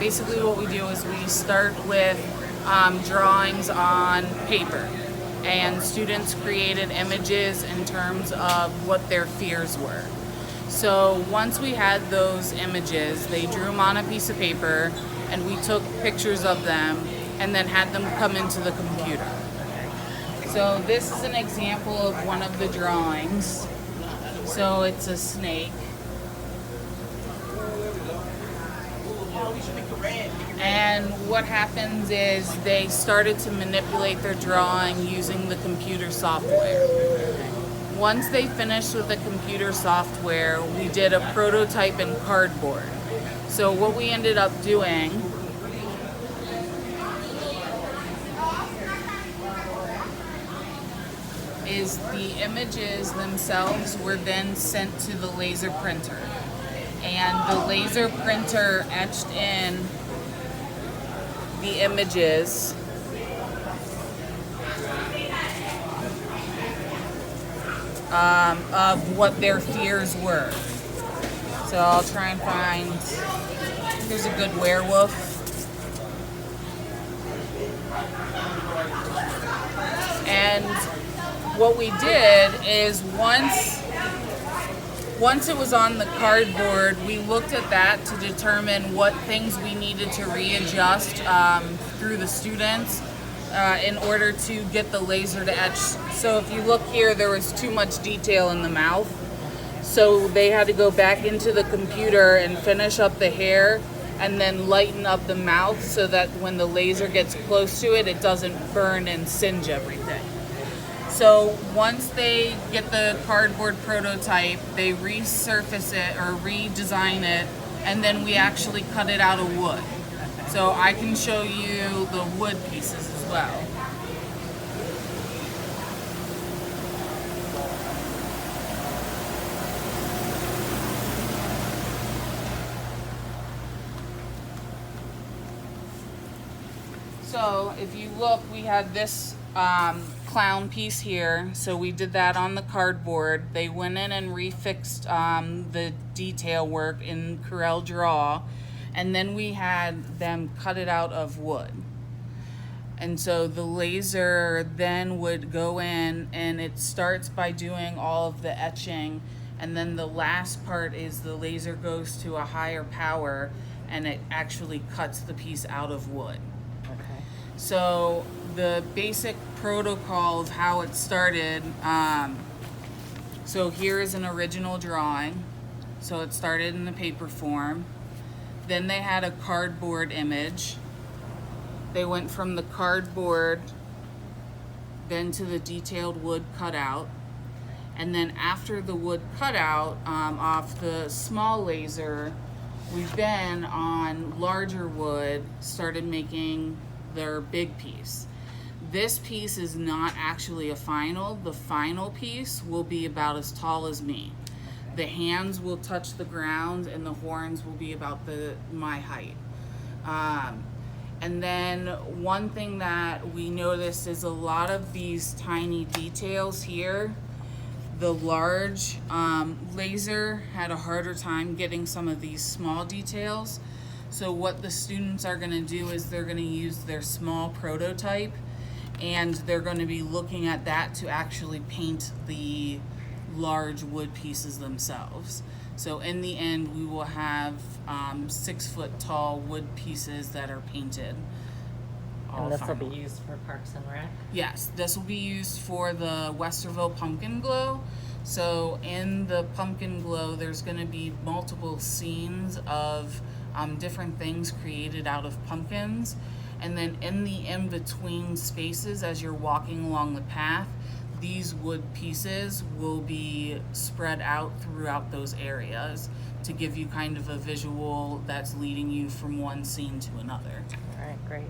basically what we do is we start with drawings on paper, and students created images in terms of what their fears were. So once we had those images, they drew them on a piece of paper, and we took pictures of them and then had them come into the computer. So this is an example of one of the drawings. So it's a snake. And what happens is they started to manipulate their drawing using the computer software. Once they finished with the computer software, we did a prototype in cardboard. So what we ended up doing is the images themselves were then sent to the laser printer. And the laser printer etched in the images of what their fears were. So I'll try and find, here's a good werewolf. And what we did is once it was on the cardboard, we looked at that to determine what things we needed to readjust through the students in order to get the laser to etch. So if you look here, there was too much detail in the mouth. So they had to go back into the computer and finish up the hair and then lighten up the mouth so that when the laser gets close to it, it doesn't burn and singe everything. So once they get the cardboard prototype, they resurface it or redesign it, and then we actually cut it out of wood. So I can show you the wood pieces as well. So if you look, we had this clown piece here, so we did that on the cardboard. They went in and refixed the detail work in Corel Draw, and then we had them cut it out of wood. And so the laser then would go in, and it starts by doing all of the etching, and then the last part is the laser goes to a higher power and it actually cuts the piece out of wood. Okay. So the basic protocol of how it started, so here is an original drawing. So it started in the paper form. Then they had a cardboard image. They went from the cardboard then to the detailed wood cutout. And then after the wood cutout off the small laser, we then on larger wood started making their big piece. This piece is not actually a final. The final piece will be about as tall as me. The hands will touch the ground and the horns will be about my height. And then one thing that we noticed is a lot of these tiny details here, the large laser had a harder time getting some of these small details. So what the students are going to do is they're going to use their small prototype, and they're going to be looking at that to actually paint the large wood pieces themselves. So in the end, we will have 6 foot tall wood pieces that are painted. And this will be used for Parks and Rec? Yes, this will be used for the Westerville Pumpkin Glow. So in the Pumpkin Glow, there's going to be multiple scenes of different things created out of pumpkins. And then in the in-between spaces, as you're walking along the path, these wood pieces will be spread out throughout those areas to give you kind of a visual that's leading you from one scene to another. All right, great.